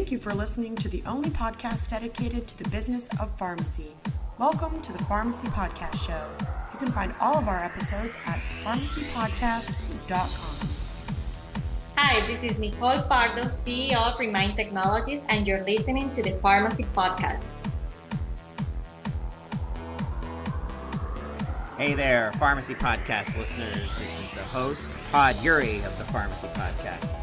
Thank you for listening to the only podcast dedicated to the business of pharmacy. Welcome to the Pharmacy Podcast Show. You can find all of our episodes at pharmacypodcast.com. Hi, this is Nicole, Pardo, CEO of Remind Technologies, and you're listening to the Pharmacy Podcast. Hey there, Pharmacy Podcast listeners. This is the host, Todd, Eury of the Pharmacy Podcast.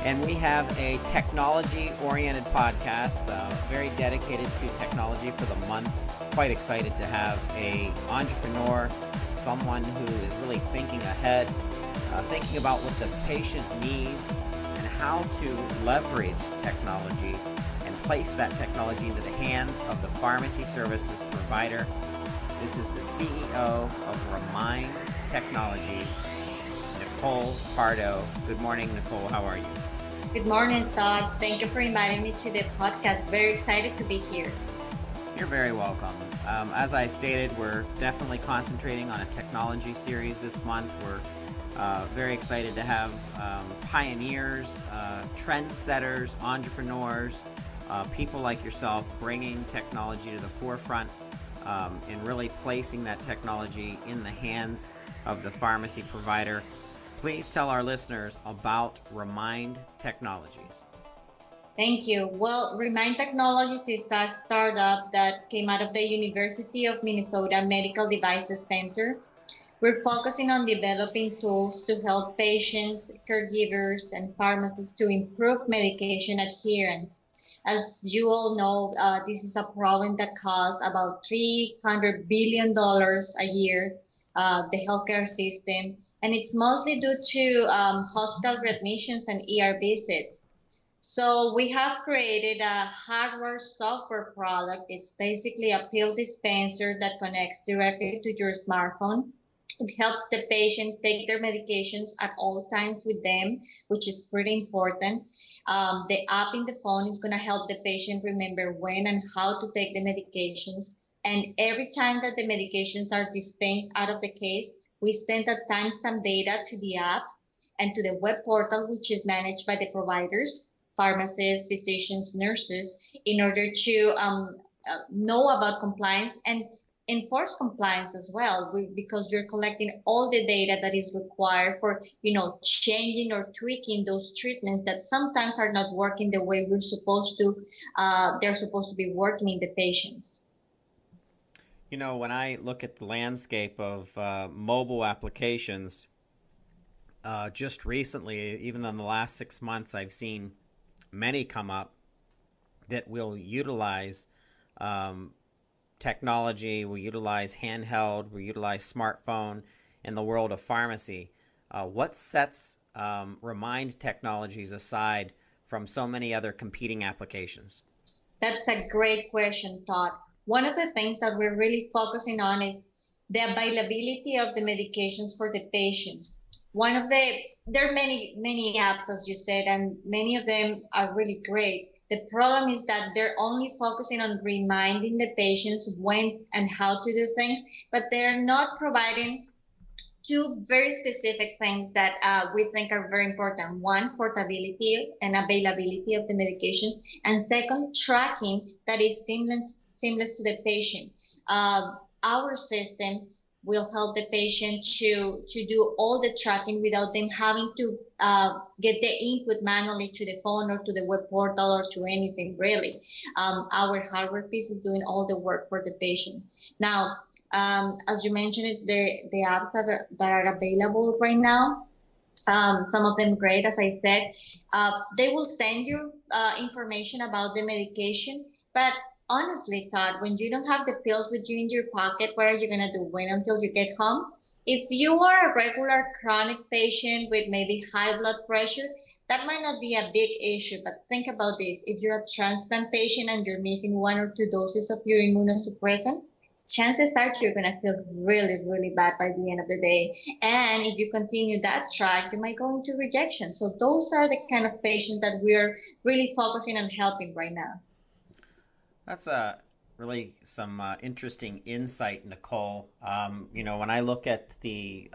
And we have a technology-oriented podcast, very dedicated to technology for the month. Quite excited to have an entrepreneur, someone who is really thinking ahead, thinking about what the patient needs and how to leverage technology and place that technology into the hands of the pharmacy services provider. This is the CEO of Remind Technologies, Nicole Pardo. Good morning, Nicole. How are you? Good morning, Todd. Thank you for inviting me to the podcast. Very excited to be here. You're very welcome. As I stated, we're definitely concentrating on a technology series this month. We're very excited to have pioneers, trendsetters, entrepreneurs, people like yourself bringing technology to the forefront and really placing that technology in the hands of the pharmacy provider. Please tell our listeners about Remind Technologies. Thank you. Well, Remind Technologies is a startup that came out of the University of Minnesota Medical Devices Center. We're focusing on developing tools to help patients, caregivers, and pharmacists to improve medication adherence. As you all know, this is a problem that costs about $300 billion a year, the healthcare system, and it's mostly due to hospital readmissions and ER visits. So we have created a hardware software product. It's basically a pill dispenser that connects directly to your smartphone. It helps the patient take their medications at all times with them, which is pretty important. The app in the phone is going to help the patient remember when and how to take the medications. And every time that the medications are dispensed out of the case, we send that timestamp data to the app and to the web portal, which is managed by the providers, pharmacists, physicians, nurses, in order to know about compliance and enforce compliance as well, because you're collecting all the data that is required for, changing or tweaking those treatments that sometimes are not working the way we're supposed to. They're supposed to be working in the patients. When I look at the landscape of mobile applications, just recently, even in the last 6 months, I've seen many come up that will utilize technology, will utilize handheld, will utilize smartphone in the world of pharmacy. What sets Remind Technologies aside from so many other competing applications? That's a great question, Todd. One of the things that we're really focusing on is the availability of the medications for the patient. There are many apps, as you said, and many of them are really great. The problem is that they're only focusing on reminding the patients when and how to do things, but they're not providing two very specific things that we think are very important. One, portability and availability of the medication, and second, tracking that is seamless to the patient. Our system will help the patient to do all the tracking without them having to get the input manually to the phone or to the web portal or to anything really. Our hardware piece is doing all the work for the patient. Now, as you mentioned, the apps that are available right now, some of them great, as I said, they will send you information about the medication, but honestly, Todd, when you don't have the pills with you in your pocket, what are you going to do? Wait until you get home? If you are a regular chronic patient with maybe high blood pressure, that might not be a big issue, but think about this. If you're a transplant patient and you're missing 1 or 2 doses of your immunosuppressant, chances are you're going to feel really, really bad by the end of the day. And if you continue that track, you might go into rejection. So those are the kind of patients that we're really focusing on helping right now. That's really some interesting insight, Nicole. When I look at the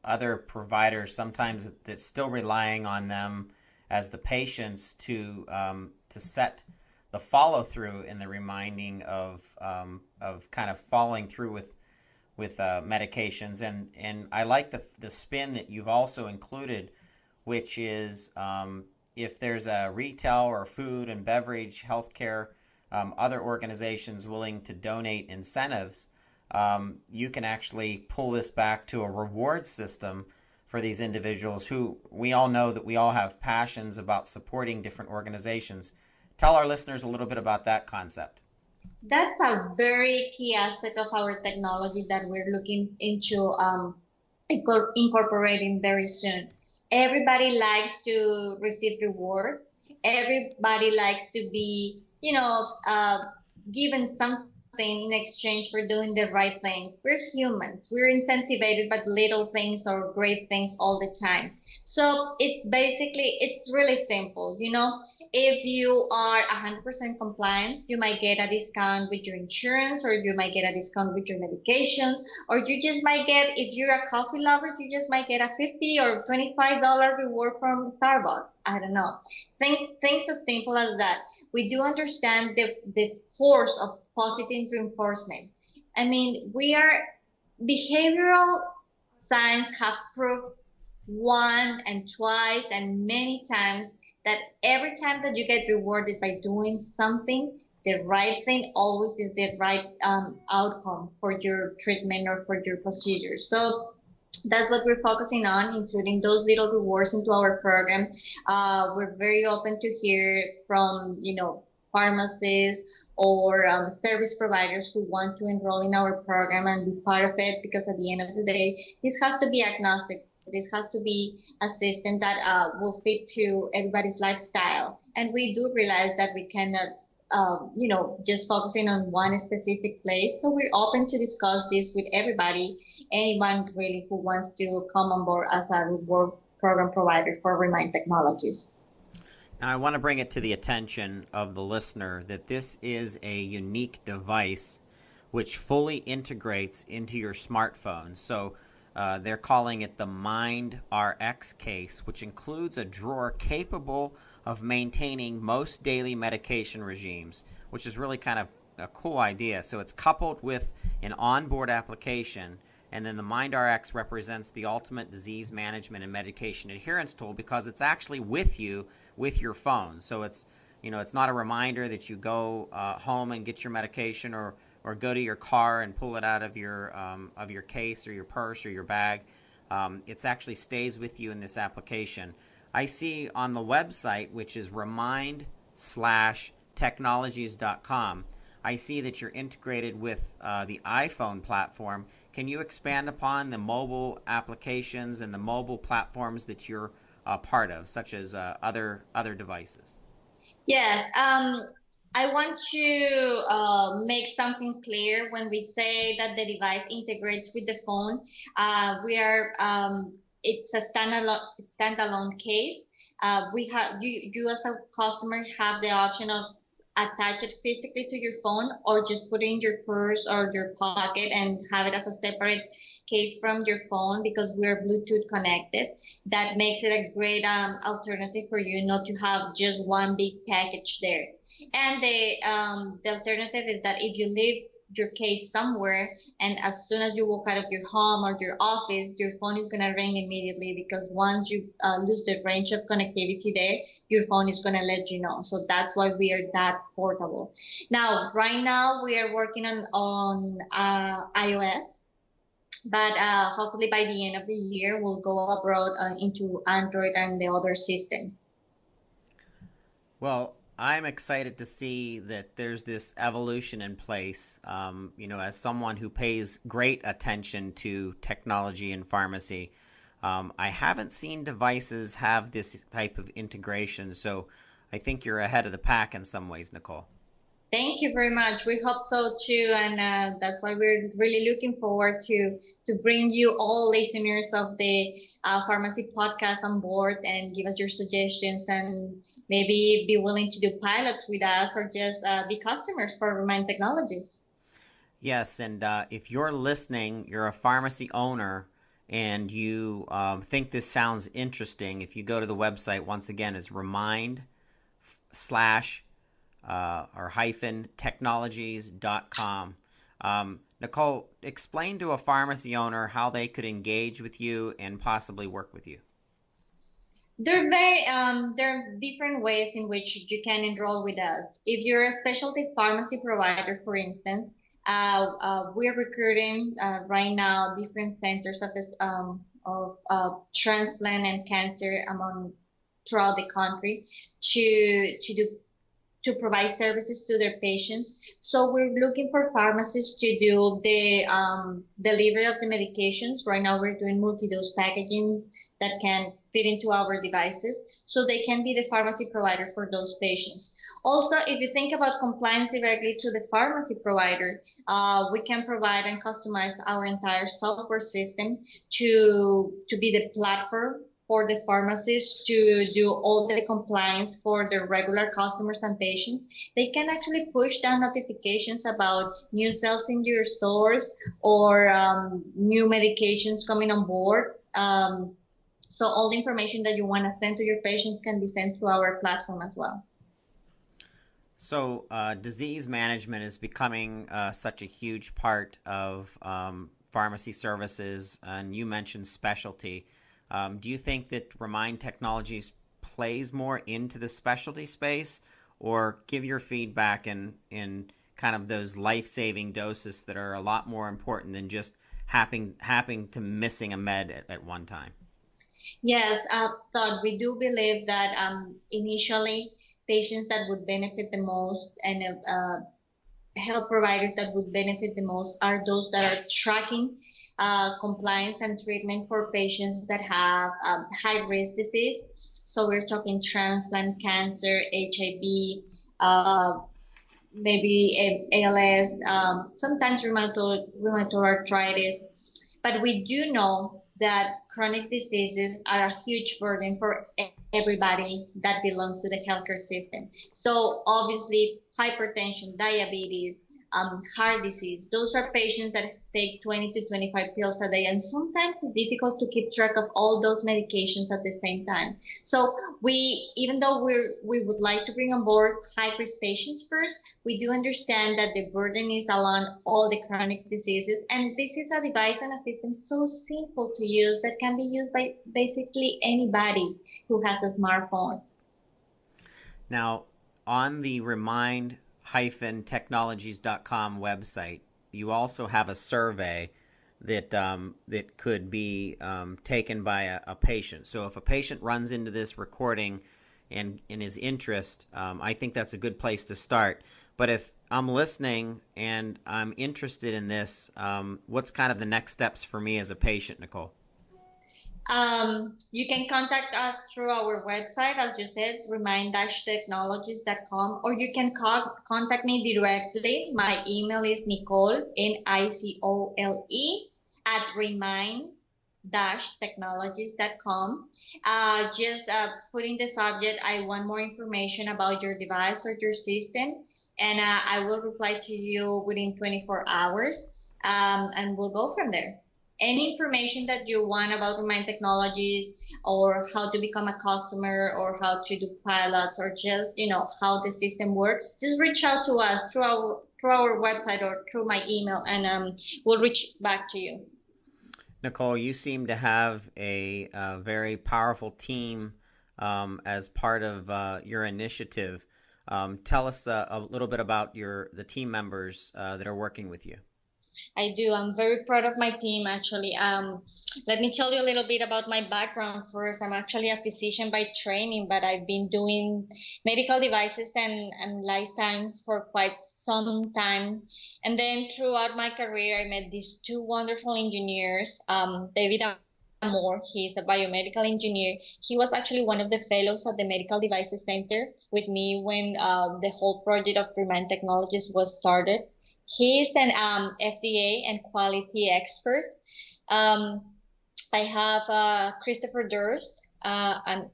other providers, sometimes that's still relying on them as the patients to set the follow through in the reminding of kind of following through with medications. And I like the spin that you've also included, which is if there's a retail or food and beverage, healthcare, other organizations willing to donate incentives, you can actually pull this back to a reward system for these individuals who we all know that we all have passions about supporting different organizations. Tell our listeners a little bit about that concept. That's a very key aspect of our technology that we're looking into incorporating very soon. Everybody likes to receive reward. Everybody likes to be, given something in exchange for doing the right thing. We're humans. We're incentivized by little things or great things all the time. So it's really simple. If you are 100% compliant, you might get a discount with your insurance, or you might get a discount with your medications, or you just might get, if you're a coffee lover, you just might get a $50 or $25 reward from Starbucks. I don't know. Things as simple as that. We do understand the force of positive reinforcement. I mean, behavioral science have proved once and twice and many times that every time that you get rewarded by doing something, the right thing always is the right outcome for your treatment or for your procedure. So that's what we're focusing on, including those little rewards into our program. We're very open to hear from, pharmacists or service providers who want to enroll in our program and be part of it, because at the end of the day, this has to be agnostic. This has to be a system that will fit to everybody's lifestyle. And we do realize that we cannot, just focusing on one specific place. So we're open to discuss this with everybody, anyone really who wants to come on board as a reward program provider for Remind Technologies. Now, I want to bring it to the attention of the listener that this is a unique device which fully integrates into your smartphone. So they're calling it the MindRx case, which includes a drawer capable of maintaining most daily medication regimes, which is really kind of a cool idea. So it's coupled with an onboard application, and then the MindRx represents the ultimate disease management and medication adherence tool because it's actually with you with your phone. So it's not a reminder that you go home and get your medication, or go to your car and pull it out of your case or your purse or your bag. It actually stays with you in this application. I see on the website, which is remind/technologies.com, I see that you're integrated with the iPhone platform. Can you expand upon the mobile applications and the mobile platforms that you're part of, such as other devices? Yes. I want to make something clear. When we say that the device integrates with the phone, it's a standalone case. You as a customer have the option of attach it physically to your phone, or just put it in your purse or your pocket and have it as a separate case from your phone, because we're Bluetooth connected. That makes it a great alternative for you not to have just one big package there. And the alternative is that if you leave your case somewhere, and as soon as you walk out of your home or your office, your phone is going to ring immediately, because once you lose the range of connectivity there, your phone is going to let you know. So that's why we are that portable. Now, right now, we are working on iOS, but hopefully by the end of the year, we'll go abroad into Android and the other systems. Well, I'm excited to see that there's this evolution in place. As someone who pays great attention to technology in pharmacy, I haven't seen devices have this type of integration. So I think you're ahead of the pack in some ways, Nicole. Thank you very much. We hope so too, and that's why we're really looking forward to bring you all listeners of the pharmacy podcast on board and give us your suggestions, and maybe be willing to do pilots with us, or just be customers for Remind Technologies. Yes, and if you're listening, you're a pharmacy owner, and you think this sounds interesting, if you go to the website, once again, is remind slash or hyphen technologies.com. Nicole, explain to a pharmacy owner how they could engage with you and possibly work with you. There are different ways in which you can enroll with us. If you're a specialty pharmacy provider, for instance, we're recruiting right now different centers of transplant and cancer among throughout the country to provide services to their patients. So we're looking for pharmacists to do the delivery of the medications. Right now we're doing multi-dose packaging that can fit into our devices, so they can be the pharmacy provider for those patients. Also, if you think about compliance directly to the pharmacy provider, we can provide and customize our entire software system to be the platform for the pharmacists to do all the compliance for their regular customers and patients. They can actually push down notifications about new sales in your stores or new medications coming on board. So all the information that you want to send to your patients can be sent to our platform as well. So disease management is becoming such a huge part of pharmacy services, and you mentioned specialty. Do you think that Remind Technologies plays more into the specialty space, or give your feedback in kind of those life-saving doses that are a lot more important than just having to missing a med at one time? Yes, Todd, we do believe that initially patients that would benefit the most and health providers that would benefit the most are those that are tracking compliance and treatment for patients that have high-risk disease. So we're talking transplant, cancer, HIV, maybe ALS, sometimes rheumatoid arthritis. But we do know that chronic diseases are a huge burden for everybody that belongs to the healthcare system. So obviously, hypertension, diabetes, heart disease, those are patients that take 20 to 25 pills a day, and sometimes it's difficult to keep track of all those medications at the same time. So even though we would like to bring on board high-risk patients first, we do understand that the burden is along all the chronic diseases, and this is a device and a system so simple to use that can be used by basically anybody who has a smartphone. Now, on the remind-technologies.com website, you also have a survey that could be taken by a patient. So if a patient runs into this recording and is interest, I think that's a good place to start. But if I'm listening and I'm interested in this, what's kind of the next steps for me as a patient, Nicole? You can contact us through our website, as you said, remind-technologies.com, or you can contact me directly. My email is Nicole, Nicole, at remind-technologies.com. Just put in the subject, I want more information about your device or your system, and I will reply to you within 24 hours, and we'll go from there. Any information that you want about Remind Technologies, or how to become a customer, or how to do pilots, or just how the system works, just reach out to us through our website or through my email, and we'll reach back to you. Nicole, you seem to have a very powerful team as part of your initiative. Tell us a little bit about the team members that are working with you. I do. I'm very proud of my team, actually. Let me tell you a little bit about my background first. I'm actually a physician by training, but I've been doing medical devices and life science for quite some time. And then throughout my career, I met these two wonderful engineers, David Moore. He's a biomedical engineer. He was actually one of the fellows at the Medical Devices Center with me when the whole project of Remind Technologies was started. He's an FDA and quality expert. I have Christopher Durst, a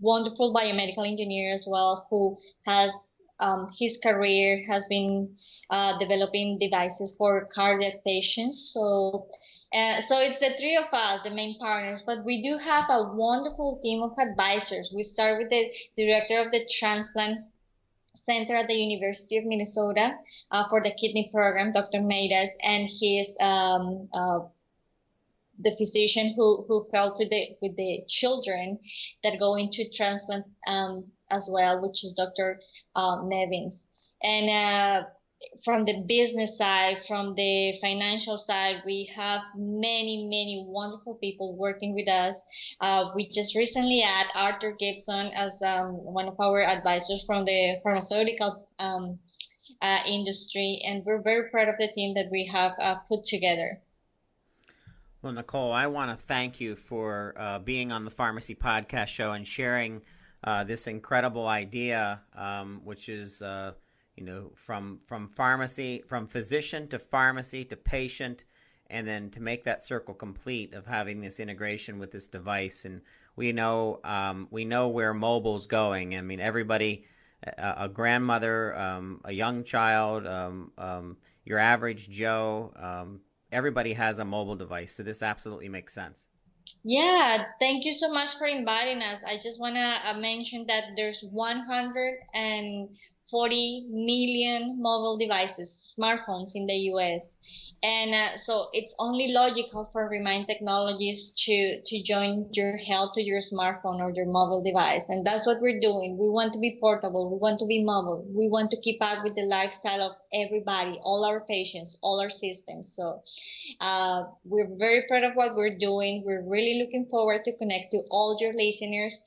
wonderful biomedical engineer as well, who has his career has been developing devices for cardiac patients. So So it's the three of us, the main partners, but we do have a wonderful team of advisors. We start with the director of the transplant center at the University of Minnesota for the kidney program, Dr. Maidas, and he is the physician who felt with the children that go into transplant as well, which is Dr. Nevins. And from the business side, from the financial side, we have many wonderful people working with us. We just recently had Arthur Gibson as one of our advisors from the pharmaceutical industry, and we're very proud of the team that we have put together. Well, Nicole, I want to thank you for being on the Pharmacy Podcast Show and sharing this incredible idea, which is from pharmacy, from physician to pharmacy to patient, and then to make that circle complete of having this integration with this device. And we know where mobile's going. I mean, everybody, a grandmother, a young child, your average Joe, everybody has a mobile device. So this absolutely makes sense. Yeah, thank you so much for inviting us. I just want to mention that there's 140 million mobile devices, smartphones in the US. And so it's only logical for Remind Technologies to join your health to your smartphone or your mobile device. And that's what we're doing. We want to be portable. We want to be mobile. We want to keep up with the lifestyle of everybody, all our patients, all our systems. So we're very proud of what we're doing. We're really looking forward to connect to all your listeners.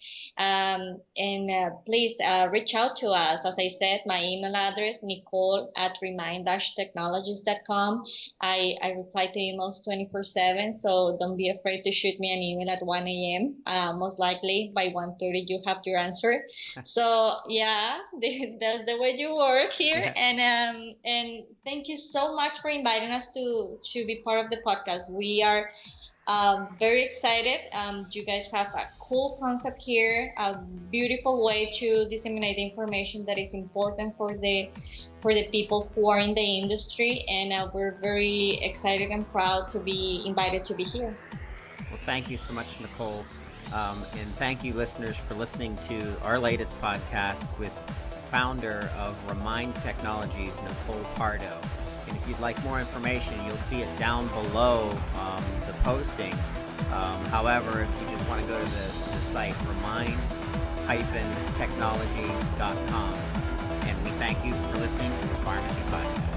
Please reach out to us. As I said, my email address, nicole@remind-technologies.com. I reply to emails 24/7, so don't be afraid to shoot me an email at 1 a.m. Most likely by 1:30 you have your answer. So yeah, that's the way you work here. And thank you so much for inviting us to be part of the podcast. We are very excited. You guys have a cool concept here, a beautiful way to disseminate the information that is important for the people who are in the industry, and we're very excited and proud to be invited to be here. Well, thank you so much, Nicole, and thank you, listeners, for listening to our latest podcast with founder of Remind Technologies, Nicole Pardo. And if you'd like more information, you'll see it down below the posting. However, if you just want to go to the site, remind-technologies.com. And we thank you for listening to the Pharmacy Podcast.